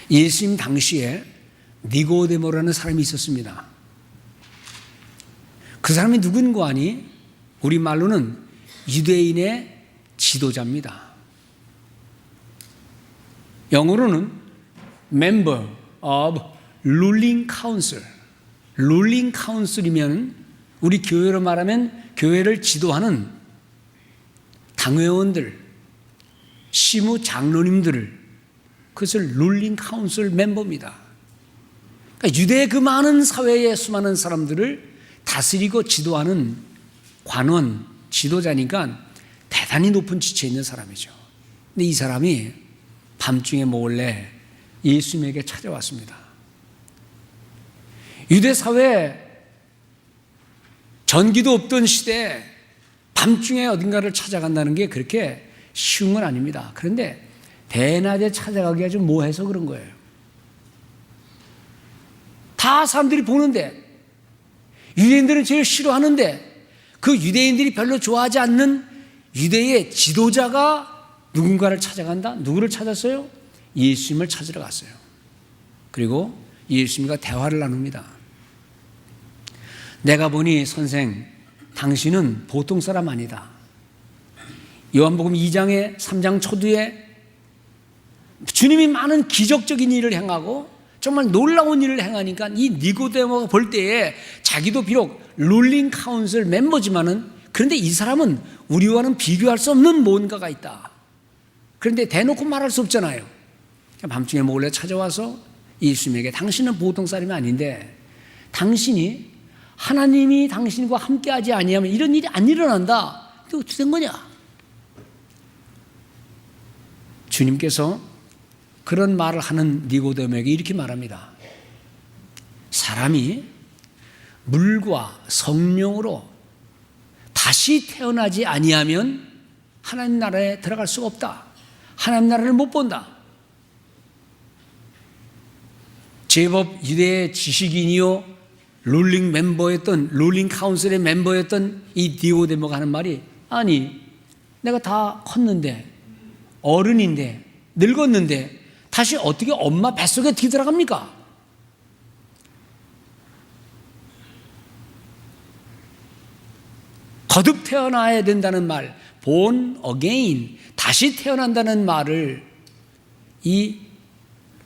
예수님 당시에 니고데모라는 사람이 있었습니다. 그 사람이 누군가 하니 우리말로는 유대인의 지도자입니다. 영어로는 Member of Ruling Council. Ruling Council이면 우리 교회로 말하면 교회를 지도하는 당회원들, 시무 장로님들을, 그것을 룰링 카운슬 멤버입니다. 그러니까 유대의 그 많은 사회의 수많은 사람들을 다스리고 지도하는 관원, 지도자니까 대단히 높은 지체에 있는 사람이죠. 근데 이 사람이 밤중에 몰래 예수님에게 찾아왔습니다. 유대 사회에 전기도 없던 시대에 밤중에 어딘가를 찾아간다는 게 그렇게 쉬운 건 아닙니다. 그런데 대낮에 찾아가기가 좀 뭐해서 그런 거예요. 다 사람들이 보는데, 유대인들은 제일 싫어하는데, 그 유대인들이 별로 좋아하지 않는 유대의 지도자가 누군가를 찾아간다? 누구를 찾았어요? 예수님을 찾으러 갔어요. 그리고 예수님과 대화를 나눕니다. 내가 보니 선생, 당신은 보통 사람 아니다. 요한복음 2장의 3장 초두에 주님이 많은 기적적인 일을 행하고 정말 놀라운 일을 행하니까 이 니고데모가 볼 때에 자기도 비록 룰링 카운슬 멤버지만은, 그런데 이 사람은 우리와는 비교할 수 없는 뭔가가 있다. 그런데 대놓고 말할 수 없잖아요. 밤중에 몰래 찾아와서 예수님에게 당신은 보통 사람이 아닌데 당신이 하나님이 당신과 함께하지 아니하면 이런 일이 안 일어난다. 이게 어떻게 된 거냐? 주님께서 그런 말을 하는 니고데모에게 이렇게 말합니다. 사람이 물과 성령으로 다시 태어나지 아니하면 하나님 나라에 들어갈 수가 없다. 하나님 나라를 못 본다. 제법 유대의 지식인이요 룰링 멤버였던, 룰링 카운슬의 멤버였던 이 니고데모가 하는 말이, 아니 내가 다 컸는데, 어른인데, 늙었는데 다시 어떻게 엄마 뱃속에 어떻게 들어갑니까? 거듭 태어나야 된다는 말, born again, 다시 태어난다는 말을 이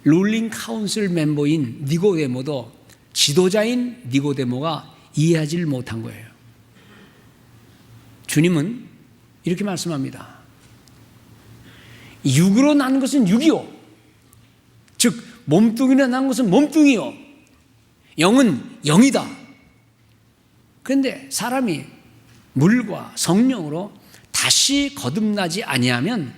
룰링 카운슬 멤버인 니고데모도, 지도자인 니고데모가 이해하지를 못한 거예요. 주님은 이렇게 말씀합니다. 육으로 난 것은 육이요, 즉 몸뚱이로 난 것은 몸뚱이요, 영은 영이다. 그런데 사람이 물과 성령으로 다시 거듭나지 아니하면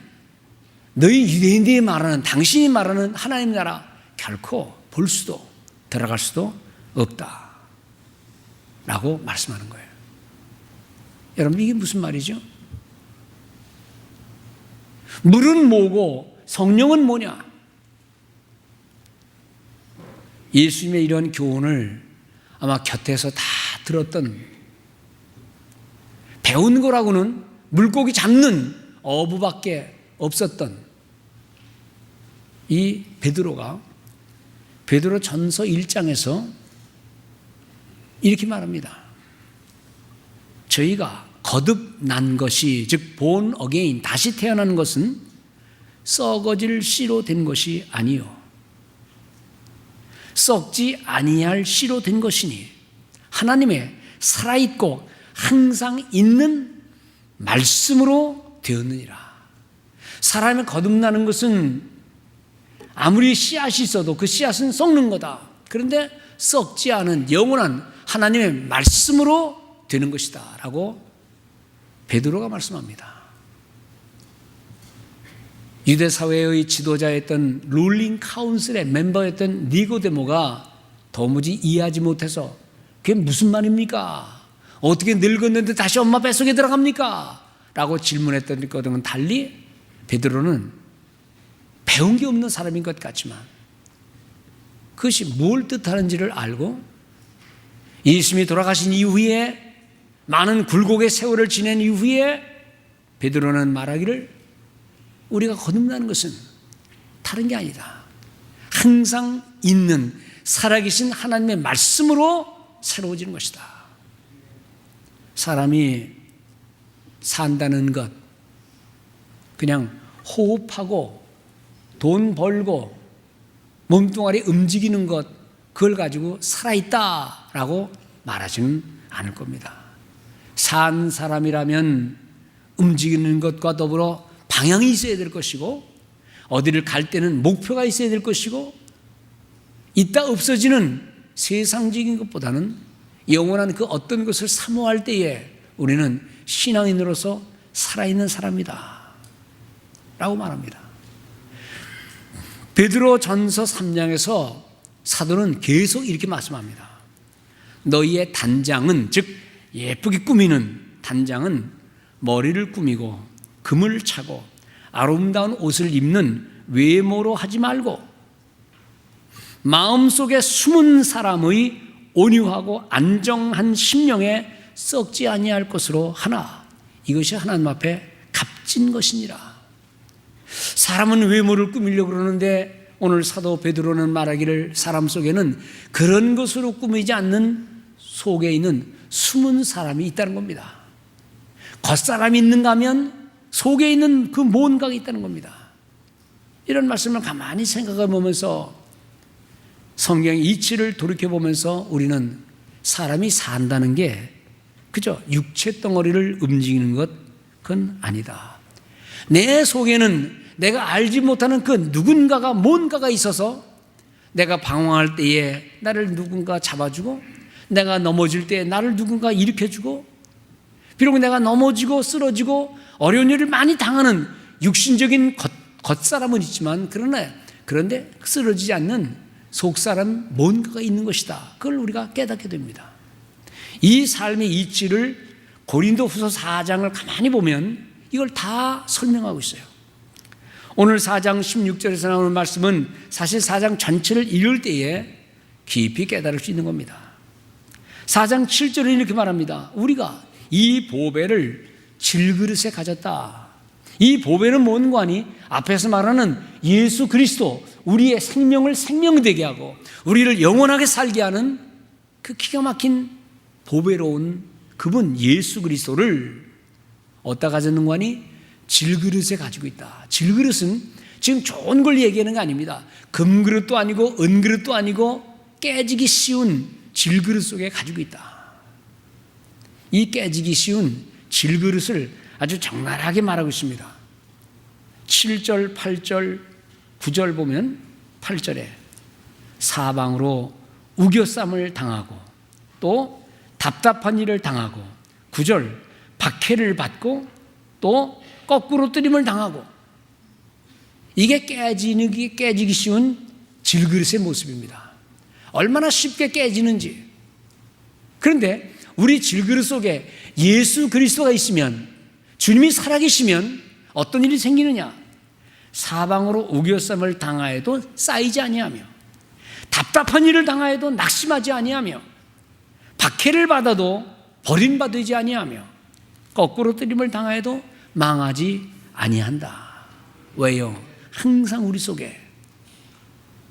너희 유대인들이 말하는, 당신이 말하는 하나님 나라 결코 볼 수도 들어갈 수도 없다 라고 말씀하는 거예요. 여러분, 이게 무슨 말이죠? 물은 뭐고 성령은 뭐냐? 예수님의 이런 교훈을 아마 곁에서 다 들었던, 배운 거라고는 물고기 잡는 어부밖에 없었던 이 베드로가 베드로 전서 1장에서 이렇게 말합니다. 저희가 거듭난 것이, 즉 born again, 다시 태어난 것은 썩어질 씨로 된 것이 아니요 썩지 아니할 씨로 된 것이니 하나님의 살아있고 항상 있는 말씀으로 되었느니라. 사람이 거듭나는 것은 아무리 씨앗이 있어도 그 씨앗은 썩는 거다. 그런데 썩지 않은 영원한 하나님의 말씀으로 되는 것이다 라고 베드로가 말씀합니다. 유대 사회의 지도자였던 룰링 카운슬의 멤버였던 니고데모가 도무지 이해하지 못해서 그게 무슨 말입니까? 어떻게 늙었는데 다시 엄마 뱃속에 들어갑니까? 라고 질문했던 것과는 달리 베드로는 배운 게 없는 사람인 것 같지만 그것이 뭘 뜻하는지를 알고 예수님이 돌아가신 이후에 많은 굴곡의 세월을 지낸 이후에 베드로는 말하기를 우리가 거듭나는 것은 다른 게 아니다. 항상 있는 살아계신 하나님의 말씀으로 새로워지는 것이다. 사람이 산다는 것, 그냥 호흡하고 돈 벌고 몸뚱아리 움직이는 것, 그걸 가지고 살아있다라고 말하지는 않을 겁니다. 산 사람이라면 움직이는 것과 더불어 방향이 있어야 될 것이고, 어디를 갈 때는 목표가 있어야 될 것이고, 있다 없어지는 세상적인 것보다는 영원한 그 어떤 것을 사모할 때에 우리는 신앙인으로서 살아있는 사람이다 라고 말합니다. 베드로 전서 3장에서 사도는 계속 이렇게 말씀합니다. 너희의 단장은, 즉 예쁘게 꾸미는 단장은 머리를 꾸미고 금을 차고 아름다운 옷을 입는 외모로 하지 말고 마음속에 숨은 사람의 온유하고 안정한 심령에 썩지 아니할 것으로 하나, 이것이 하나님 앞에 값진 것이니라. 사람은 외모를 꾸미려고 그러는데 오늘 사도 베드로는 말하기를 사람 속에는 그런 것으로 꾸미지 않는 속에 있는 숨은 사람이 있다는 겁니다. 겉사람이 있는가 하면 속에 있는 그 뭔가가 있다는 겁니다. 이런 말씀을 가만히 생각해 보면서 성경의 이치를 돌이켜 보면서 우리는 사람이 산다는 게 그저 육체 덩어리를 움직이는 것, 그건 아니다. 내 속에는 내가 알지 못하는 그 누군가가 뭔가가 있어서 내가 방황할 때에 나를 누군가 잡아주고, 내가 넘어질 때에 나를 누군가 일으켜주고, 비록 내가 넘어지고 쓰러지고 어려운 일을 많이 당하는 육신적인 겉사람은 있지만 그런데 쓰러지지 않는 속사람 뭔가가 있는 것이다. 그걸 우리가 깨닫게 됩니다. 이 삶의 이치를 고린도후서 4장을 가만히 보면 이걸 다 설명하고 있어요. 오늘 4장 16절에서 나오는 말씀은 사실 4장 전체를 읽을 때에 깊이 깨달을 수 있는 겁니다. 4장 7절에 이렇게 말합니다. 우리가 이 보배를 질그릇에 가졌다. 이 보배는 뭔가 하니 앞에서 말하는 예수 그리스도, 우리의 생명을 생명되게 하고 우리를 영원하게 살게 하는 그 기가 막힌 보배로운 그분 예수 그리스도를 어디다 가졌는가 하니 질그릇에 가지고 있다. 질그릇은 지금 좋은 걸 얘기하는 게 아닙니다. 금그릇도 아니고 은그릇도 아니고 깨지기 쉬운 질그릇 속에 가지고 있다. 이 깨지기 쉬운 질그릇을 아주 적나라하게 말하고 있습니다. 7절, 8절, 9절 보면 8절에 사방으로 우겨쌈을 당하고 또 답답한 일을 당하고, 9절 박해를 받고 또 거꾸로 뜨림을 당하고, 이게 깨지기 쉬운 질그릇의 모습입니다. 얼마나 쉽게 깨지는지. 그런데 우리 질그릇 속에 예수 그리스도가 있으면, 주님이 살아계시면 어떤 일이 생기느냐? 사방으로 우겨쌈을 당하여도 쌓이지 아니하며, 답답한 일을 당하여도 낙심하지 아니하며, 박해를 받아도 버림받지 아니하며, 거꾸로 뜨림을 당하여도 망하지 아니한다. 왜요? 항상 우리 속에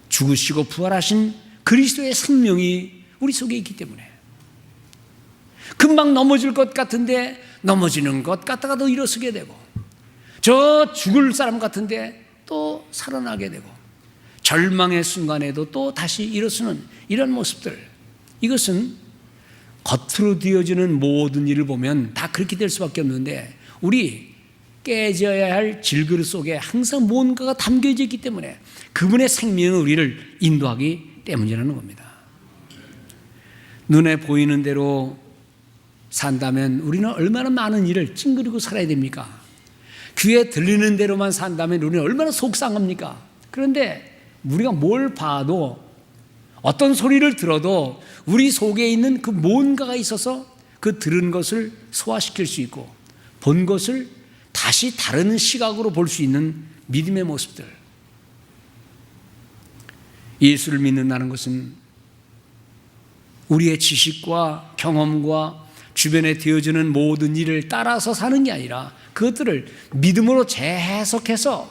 죽으시고 부활하신 그리스도의 생명이 우리 속에 있기 때문에 금방 넘어질 것 같은데 넘어지는 것 같다가도 일어서게 되고, 저 죽을 사람 같은데 또 살아나게 되고, 절망의 순간에도 또 다시 일어서는 이런 모습들, 이것은 겉으로 되어지는 모든 일을 보면 다 그렇게 될 수밖에 없는데, 우리 깨져야 할 질그릇 속에 항상 뭔가가 담겨져 있기 때문에 그분의 생명은 우리를 인도하기 때문이라는 겁니다. 눈에 보이는 대로 산다면 우리는 얼마나 많은 일을 찡그리고 살아야 됩니까? 귀에 들리는 대로만 산다면 우리는 얼마나 속상합니까? 그런데 우리가 뭘 봐도, 어떤 소리를 들어도 우리 속에 있는 그 뭔가가 있어서 그 들은 것을 소화시킬 수 있고 본 것을 다시 다른 시각으로 볼 수 있는 믿음의 모습들. 예수를 믿는다는 것은 우리의 지식과 경험과 주변에 되어지는 모든 일을 따라서 사는 게 아니라 그것들을 믿음으로 재해석해서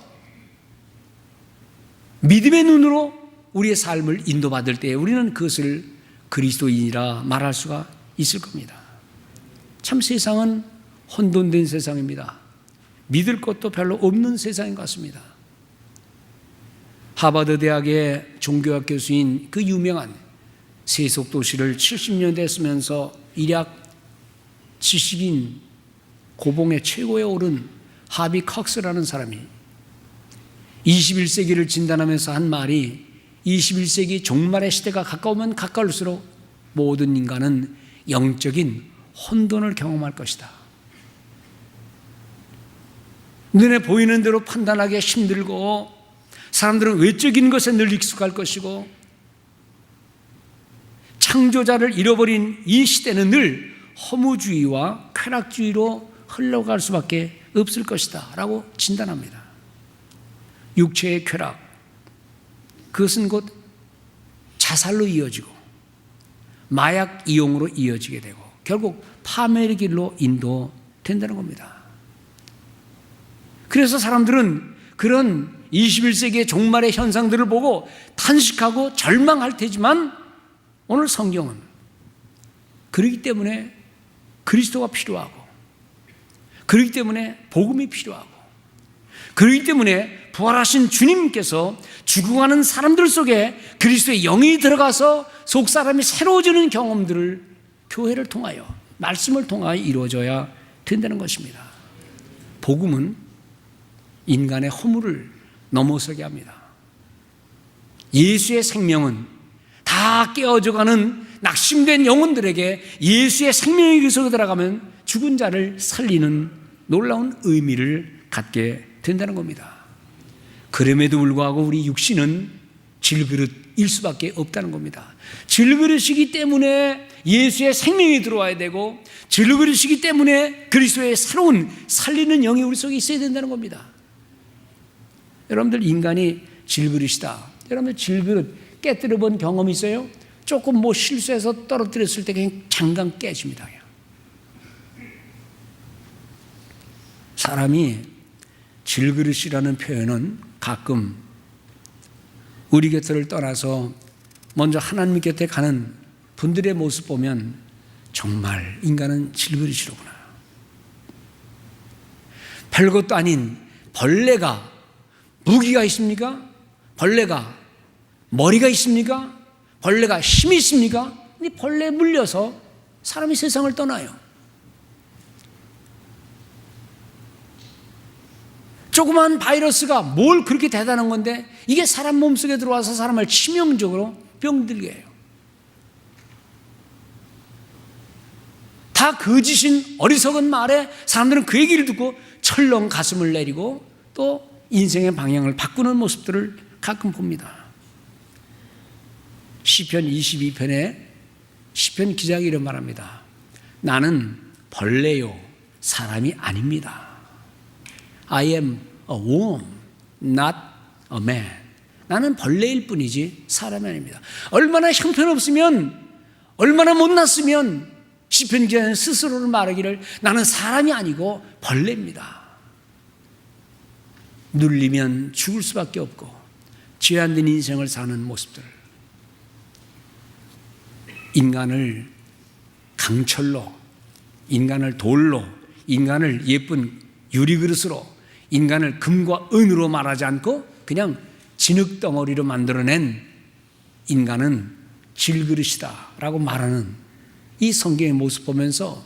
믿음의 눈으로 우리의 삶을 인도받을 때 우리는 그것을 그리스도인이라 말할 수가 있을 겁니다. 참 세상은 혼돈된 세상입니다. 믿을 것도 별로 없는 세상인 것 같습니다. 하버드 대학의 종교학 교수인 그 유명한 세속도시를 70년대에 쓰면서 일약 지식인 고봉의 최고에 오른 하비 컥스라는 사람이 21세기를 진단하면서 한 말이 21세기 종말의 시대가 가까우면 가까울수록 모든 인간은 영적인 혼돈을 경험할 것이다. 눈에 보이는 대로 판단하기 힘들고 사람들은 외적인 것에 늘 익숙할 것이고 창조자를 잃어버린 이 시대는 늘 허무주의와 쾌락주의로 흘러갈 수밖에 없을 것이다 라고 진단합니다. 육체의 쾌락, 그것은 곧 자살로 이어지고 마약 이용으로 이어지게 되고 결국 파멸의 길로 인도된다는 겁니다. 그래서 사람들은 그런 21세기의 종말의 현상들을 보고 탄식하고 절망할 테지만 오늘 성경은 그렇기 때문에 그리스도가 필요하고 그렇기 때문에 복음이 필요하고 그렇기 때문에 부활하신 주님께서 죽어가는 사람들 속에 그리스도의 영이 들어가서 속사람이 새로워지는 경험들을 교회를 통하여 말씀을 통하여 이루어져야 된다는 것입니다. 복음은 인간의 허물을 넘어서게 합니다. 예수의 생명은 다 깨어져가는 낙심된 영혼들에게 예수의 생명이 그 속에 들어가면 죽은 자를 살리는 놀라운 의미를 갖게 된다는 겁니다. 그럼에도 불구하고 우리 육신은 질그릇일 수밖에 없다는 겁니다. 질그릇이기 때문에 예수의 생명이 들어와야 되고 질그릇이기 때문에 그리스도의 새로운 살리는 영이 우리 속에 있어야 된다는 겁니다. 여러분들 인간이 질그릇이다. 여러분들 질그릇 깨뜨려 본 경험 있어요? 조금 뭐 실수해서 떨어뜨렸을 때 그냥 잠깐 깨집니다. 사람이 질그릇이라는 표현은 가끔 우리 곁을 떠나서 먼저 하나님 곁에 가는 분들의 모습 보면 정말 인간은 질그릇이로구나. 별것도 아닌 벌레가 무기가 있습니까? 벌레가 머리가 있습니까? 벌레가 힘이 있습니까? 이 벌레에 물려서 사람이 세상을 떠나요. 조그만 바이러스가 뭘 그렇게 대단한 건데 이게 사람 몸속에 들어와서 사람을 치명적으로 병들게 해요. 다 거짓인 어리석은 말에 사람들은 그 얘기를 듣고 철렁 가슴을 내리고 또 인생의 방향을 바꾸는 모습들을 가끔 봅니다. 시편 22편에 시편 기자가 이런 말합니다. 나는 벌레요 사람이 아닙니다. I am a worm, not a man. 나는 벌레일 뿐이지 사람이 아닙니다. 얼마나 형편없으면 얼마나 못났으면 시편 기자는 스스로를 말하기를 나는 사람이 아니고 벌레입니다. 눌리면 죽을 수밖에 없고 죄 안 된 인생을 사는 모습들, 인간을 강철로, 인간을 돌로, 인간을 예쁜 유리그릇으로, 인간을 금과 은으로 말하지 않고 그냥 진흙덩어리로 만들어낸 인간은 질그릇이다 라고 말하는 이 성경의 모습 보면서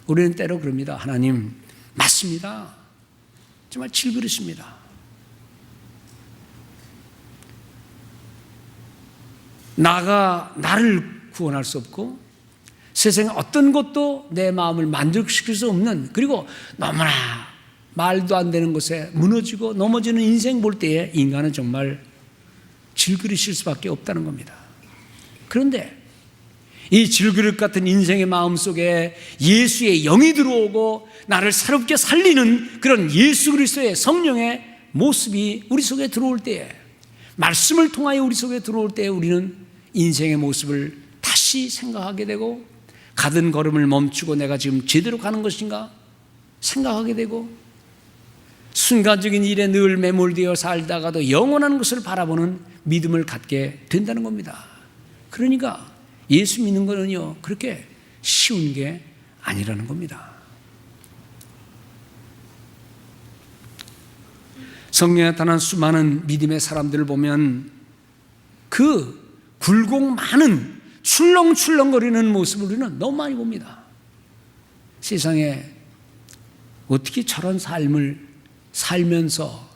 우리는 때로 그럽니다. 하나님 맞습니다. 정말 질그릇입니다. 나를 구원할 수 없고 세상의 어떤 것도 내 마음을 만족시킬 수 없는, 그리고 너무나 말도 안 되는 곳에 무너지고 넘어지는 인생 볼 때에 인간은 정말 질그릇일 수밖에 없다는 겁니다. 그런데 이 질그릇 같은 인생의 마음 속에 예수의 영이 들어오고 나를 새롭게 살리는 그런 예수 그리스도의 성령의 모습이 우리 속에 들어올 때에, 말씀을 통하여 우리 속에 들어올 때에 우리는 인생의 모습을 다시 생각하게 되고, 가던 걸음을 멈추고 내가 지금 제대로 가는 것인가 생각하게 되고, 순간적인 일에 늘 매몰되어 살다가도 영원한 것을 바라보는 믿음을 갖게 된다는 겁니다. 그러니까 예수 믿는 거는요, 그렇게 쉬운 게 아니라는 겁니다. 성경에 나타난 수많은 믿음의 사람들을 보면 그 굴곡 많은 출렁출렁거리는 모습을 우리는 너무 많이 봅니다. 세상에 어떻게 저런 삶을 살면서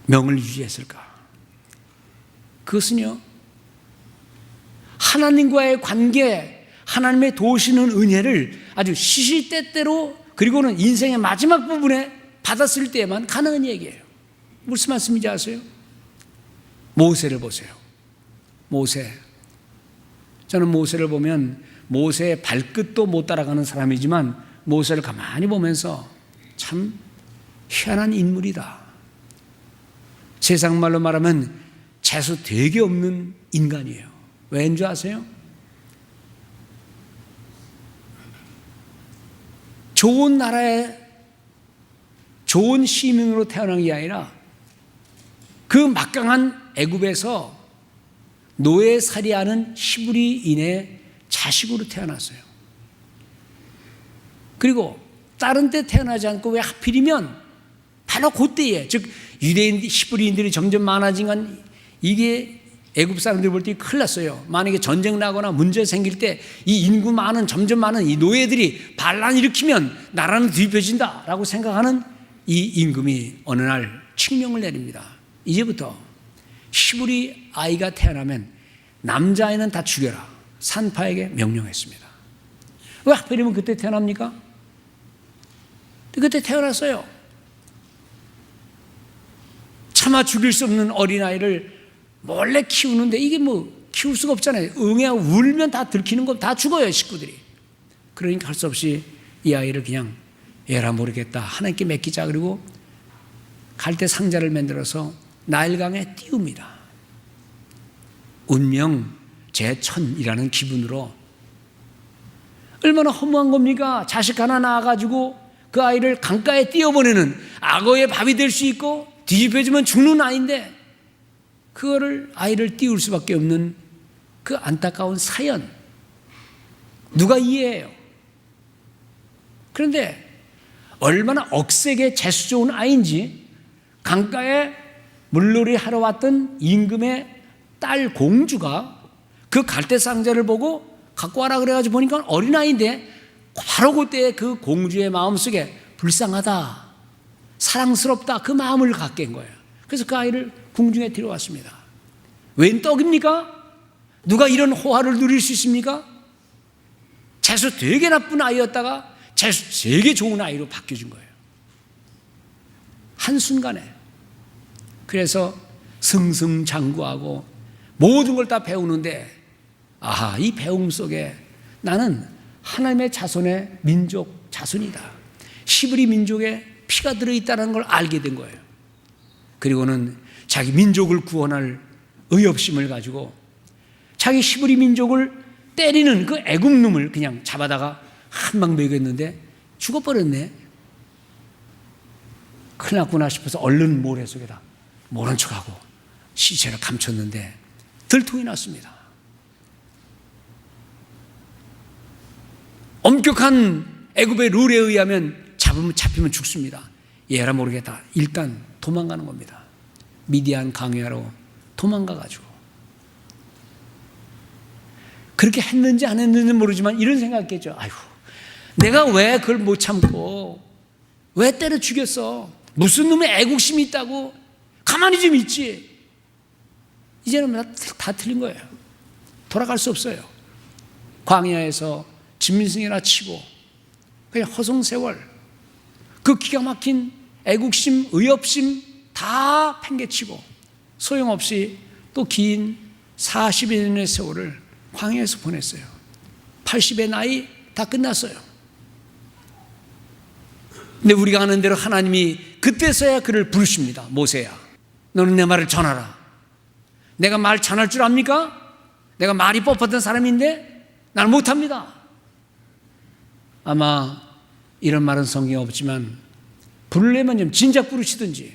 명을 유지했을까? 그것은요, 하나님과의 관계, 하나님의 도우시는 은혜를 아주 시시때때로, 그리고는 인생의 마지막 부분에 받았을 때만 가능한 얘기예요. 무슨 말씀인지 아세요? 모세를 보세요. 모세. 저는 모세를 보면 모세의 발끝도 못 따라가는 사람이지만 모세를 가만히 보면서 참 희한한 인물이다. 세상 말로 말하면 재수 되게 없는 인간이에요. 왜인 줄 아세요? 좋은 나라에 좋은 시민으로 태어난 게 아니라 그 막강한 애굽에서 노예살이하는 히브리인의 자식으로 태어났어요. 그리고 다른 데 태어나지 않고 왜 하필이면 바로 그때에, 즉 유대인 히브리인들이 점점 많아진 건 이게 애굽 사람들이 볼 때 큰일 났어요. 만약에 전쟁 나거나 문제 생길 때 이 인구 많은, 점점 많은 이 노예들이 반란 일으키면 나라는 뒤집혀진다라고 생각하는 이 임금이 어느 날 칙령을 내립니다. 이제부터 히브리 아이가 태어나면 남자아이는 다 죽여라. 산파에게 명령했습니다. 왜 하필이면 그때 태어납니까? 그때 태어났어요. 차마 죽일 수 없는 어린아이를 몰래 키우는데 이게 뭐 키울 수가 없잖아요. 응애하고 울면 다 들키는 거 다 죽어요, 식구들이. 그러니까 할 수 없이 이 아이를 그냥 에라 모르겠다, 하나님께 맡기자. 그리고 갈대 상자를 만들어서 나일강에 띄웁니다. 운명 제천이라는 기분으로. 얼마나 허무한 겁니까? 자식 하나 낳아가지고 그 아이를 강가에 띄워보내는, 악어의 밥이 될 수 있고 뒤집혀지면 죽는 아이인데 그거를, 아이를 띄울 수밖에 없는 그 안타까운 사연, 누가 이해해요? 그런데 얼마나 억세게 재수 좋은 아이인지 강가에 물놀이 하러 왔던 임금의 딸 공주가 그 갈대상자를 보고 갖고 와라 그래가지고 보니까 어린아이인데 바로 그때 그 공주의 마음속에 불쌍하다, 사랑스럽다, 그 마음을 갖게 한 거예요. 그래서 그 아이를 궁중에 데려왔습니다. 웬 떡입니까? 누가 이런 호화를 누릴 수 있습니까? 재수 되게 나쁜 아이였다가 재수 되게 좋은 아이로 바뀌어준 거예요. 한순간에. 그래서 승승장구하고 모든 걸 다 배우는데, 아하, 이 배움 속에 나는 하나님의 자손의 민족 자손이다, 히브리 민족의 피가 들어있다는 걸 알게 된 거예요. 그리고는 자기 민족을 구원할 의협심을 가지고 자기 히브리 민족을 때리는 그 애굽 놈을 그냥 잡아다가 한 방 먹였는데 죽어버렸네. 큰일 났구나 싶어서 얼른 모래 속에다 모른 척하고 시체를 감췄는데 들통이 났습니다. 엄격한 애굽의 룰에 의하면 잡히면 죽습니다. 얘라 모르겠다, 일단 도망가는 겁니다. 미디안 강야로 도망가가지고. 그렇게 했는지 안 했는지 모르지만 이런 생각했겠죠. 아이고, 내가 왜 그걸 못 참고 왜 때려 죽였어? 무슨 놈의 애국심이 있다고? 가만히 좀 있지. 이제는 다 틀린 거예요. 돌아갈 수 없어요. 광야에서 진민승이나 치고 그냥 허송세월, 그 기가 막힌 애국심, 의협심 다 팽개치고 소용없이 또 긴 40여 년의 세월을 광야에서 보냈어요. 80의 나이 다 끝났어요. 근데 우리가 아는 대로 하나님이 그때서야 그를 부르십니다. 모세야, 너는 내 말을 전하라. 내가 말 전할 줄 압니까? 내가 말이 뽑혔던 사람인데 나는 못합니다. 아마 이런 말은 성경에 없지만 부르려면 좀 진작 부르시든지,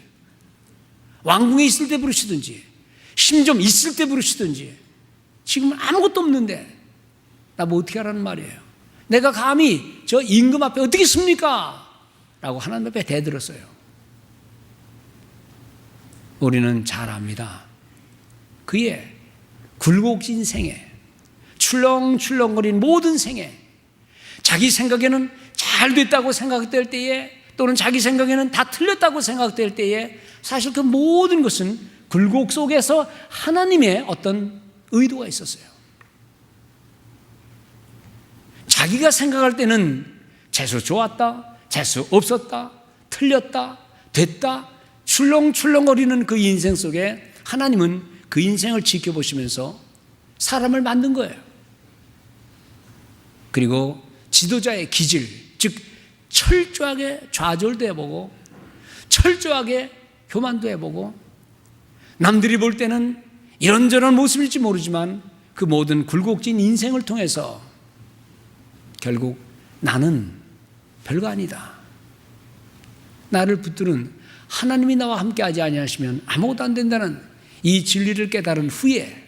왕궁에 있을 때 부르시든지, 힘 좀 있을 때 부르시든지. 지금은 아무것도 없는데 나 뭐 어떻게 하라는 말이에요. 내가 감히 저 임금 앞에 어떻게 씁니까? 라고 하나님 앞에 대들었어요. 우리는 잘 압니다. 그의 굴곡진 생애, 출렁출렁거린 모든 생애, 자기 생각에는 잘 됐다고 생각될 때에, 또는 자기 생각에는 다 틀렸다고 생각될 때에, 사실 그 모든 것은 굴곡 속에서 하나님의 어떤 의도가 있었어요. 자기가 생각할 때는 재수 좋았다, 재수 없었다, 틀렸다, 됐다, 출렁출렁거리는 그 인생 속에 하나님은 그 인생을 지켜보시면서 사람을 만든 거예요. 그리고 지도자의 기질, 즉 철저하게 좌절도 해보고, 철저하게 교만도 해보고, 남들이 볼 때는 이런저런 모습일지 모르지만 그 모든 굴곡진 인생을 통해서 결국 나는 별거 아니다, 나를 붙드는 하나님이 나와 함께하지 아니하시면 아무것도 안 된다는 이 진리를 깨달은 후에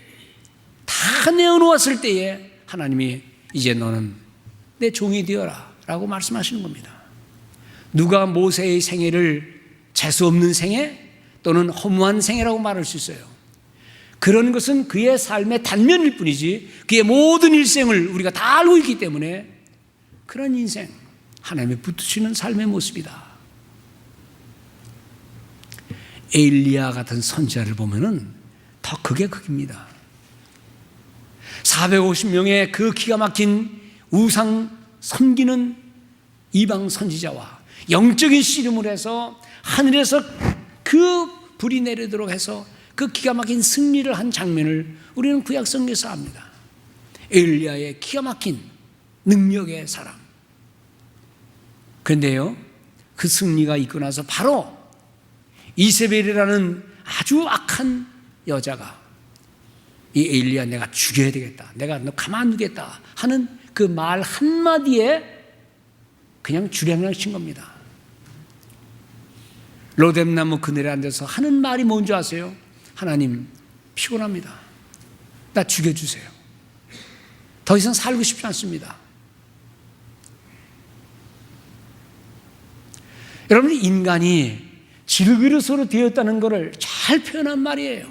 다 내어놓았을 때에 하나님이 이제 너는 내 종이 되어라 라고 말씀하시는 겁니다. 누가 모세의 생애를 재수없는 생애 또는 허무한 생애라고 말할 수 있어요? 그런 것은 그의 삶의 단면일 뿐이지 그의 모든 일생을 우리가 다 알고 있기 때문에 그런 인생, 하나님이 붙으시는 삶의 모습이다. 엘리야 같은 선지자를 보면은 더 극의 극입니다. 450명의 그 기가 막힌 우상 섬기는 이방 선지자와 영적인 씨름을 해서 하늘에서 그 불이 내리도록 해서 그 기가 막힌 승리를 한 장면을 우리는 구약 성경에서 압니다. 엘리야의 기가 막힌 능력의 사람. 그런데요, 그 승리가 있고 나서 바로 이세벨이라는 아주 악한 여자가 이 엘리야 내가 죽여야 되겠다, 내가 너 가만두겠다 하는 그 말 한마디에 그냥 주량을 친 겁니다. 로뎀나무 그늘에 앉아서 하는 말이 뭔지 아세요? 하나님, 피곤합니다. 나 죽여주세요. 더 이상 살고 싶지 않습니다. 여러분, 인간이 질그릇으로 되었다는 것을 잘 표현한 말이에요.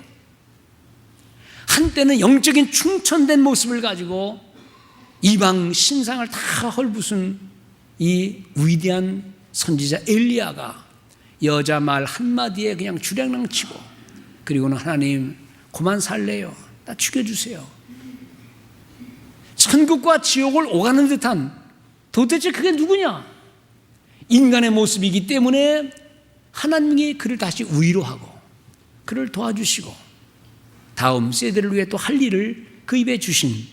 한때는 영적인 충천된 모습을 가지고 이방 신상을 다 헐벗은 이 위대한 선지자 엘리야가 여자 말 한마디에 그냥 주량랑 치고, 그리고는 하나님 그만 살래요, 나 죽여주세요. 천국과 지옥을 오가는 듯한, 도대체 그게 누구냐? 인간의 모습이기 때문에 하나님이 그를 다시 위로하고 그를 도와주시고 다음 세대를 위해 또 할 일을 그 입에 주신,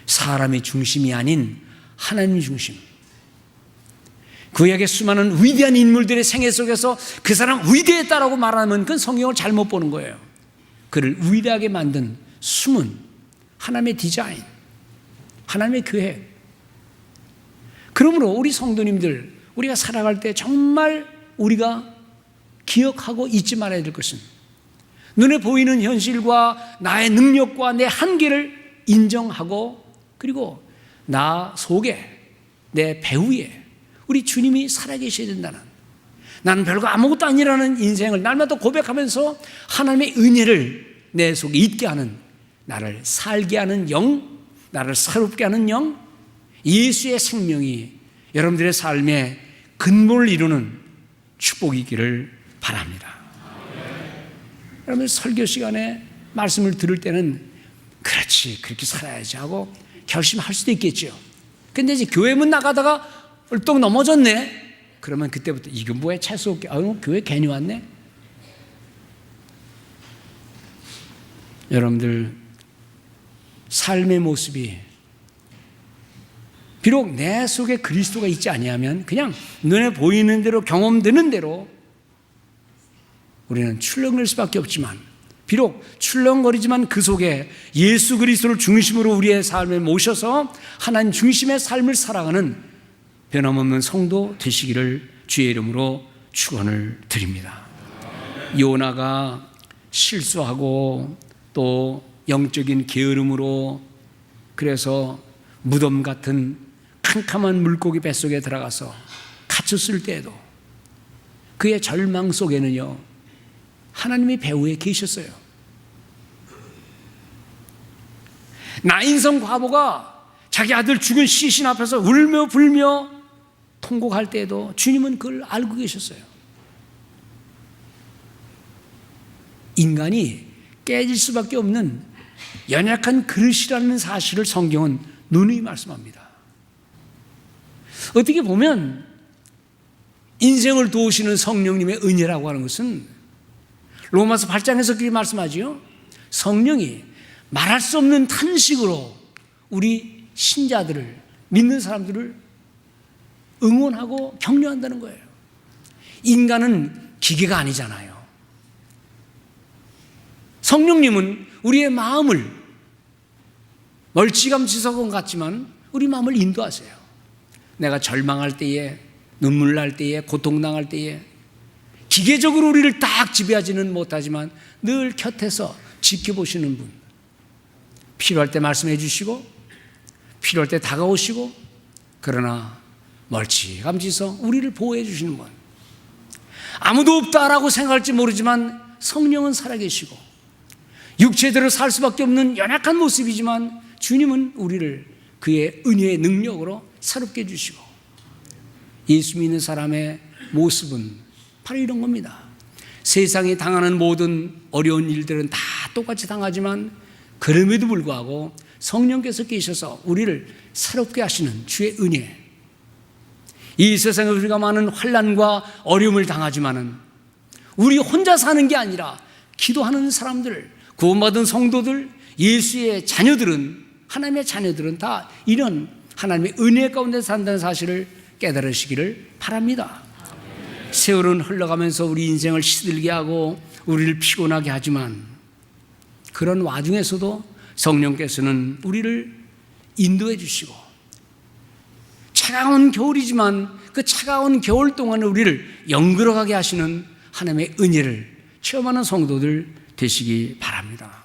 사람의 중심이 아닌 하나님 중심. 구약의 수많은 위대한 인물들의 생애 속에서 그 사람 위대했다라고 말하면 그건 성경을 잘못 보는 거예요. 그를 위대하게 만든 숨은 하나님의 디자인, 하나님의 계획. 그러므로 우리 성도님들, 우리가 살아갈 때 정말 우리가 기억하고 잊지 말아야 될 것은, 눈에 보이는 현실과 나의 능력과 내 한계를 인정하고, 그리고 나 속에, 내 배후에 우리 주님이 살아계셔야 된다는, 나는 별거 아무것도 아니라는 인생을 날마다 고백하면서 하나님의 은혜를 내 속에 있게 하는, 나를 살게 하는 영, 나를 새롭게 하는 영, 예수의 생명이 여러분들의 삶의 근본을 이루는 축복이 있기를 바랍니다. 여러분, 설교 시간에 말씀을 들을 때는 그렇지, 그렇게 살아야지 하고 결심할 수도 있겠죠. 근데 이제 교회 문 나가다가 벌떡 넘어졌네, 그러면 그때부터 이건 뭐야, 재수 없게, 교회 괜히 왔네. 여러분들 삶의 모습이 비록 내 속에 그리스도가 있지 아니하면 그냥 눈에 보이는 대로, 경험되는 대로 우리는 출렁거릴 수밖에 없지만, 비록 출렁거리지만 그 속에 예수 그리스도를 중심으로 우리의 삶을 모셔서 하나님 중심의 삶을 살아가는 변함없는 성도 되시기를 주의 이름으로 축원을 드립니다. 요나가 실수하고 또 영적인 게으름으로 그래서 무덤 같은 캄캄한 물고기 뱃속에 들어가서 갇혔을 때에도 그의 절망 속에는요, 하나님이 배후에 계셨어요. 나인성 과부가 자기 아들 죽은 시신 앞에서 울며 불며 통곡할 때에도 주님은 그걸 알고 계셨어요. 인간이 깨질 수밖에 없는 연약한 그릇이라는 사실을 성경은 누누이 말씀합니다. 어떻게 보면 인생을 도우시는 성령님의 은혜라고 하는 것은 로마서 8장에서 그렇게 말씀하지요. 성령이 말할 수 없는 탄식으로 우리 신자들을, 믿는 사람들을 응원하고 격려한다는 거예요. 인간은 기계가 아니잖아요. 성령님은 우리의 마음을 멀찌감치석은 같지만 우리 마음을 인도하세요. 내가 절망할 때에, 눈물 날 때에, 고통당할 때에 기계적으로 우리를 딱 지배하지는 못하지만 늘 곁에서 지켜보시는 분, 필요할 때 말씀해 주시고 필요할 때 다가오시고 그러나 멀찌감치서 우리를 보호해 주시는 분, 아무도 없다라고 생각할지 모르지만 성령은 살아계시고 육체대로 살 수밖에 없는 연약한 모습이지만 주님은 우리를 그의 은혜의 능력으로 새롭게 해주시고, 예수 믿는 사람의 모습은 바로 이런 겁니다. 세상이 당하는 모든 어려운 일들은 다 똑같이 당하지만 그럼에도 불구하고 성령께서 계셔서 우리를 새롭게 하시는 주의 은혜, 이 세상에 우리가 많은 환난과 어려움을 당하지만은 우리 혼자 사는 게 아니라 기도하는 사람들, 구원받은 성도들, 예수의 자녀들은, 하나님의 자녀들은 다 이런 하나님의 은혜 가운데 산다는 사실을 깨달으시기를 바랍니다. 세월은 흘러가면서 우리 인생을 시들게 하고 우리를 피곤하게 하지만 그런 와중에서도 성령께서는 우리를 인도해 주시고, 차가운 겨울이지만 그 차가운 겨울 동안 우리를 영그러가게 하시는 하나님의 은혜를 체험하는 성도들 되시기 바랍니다.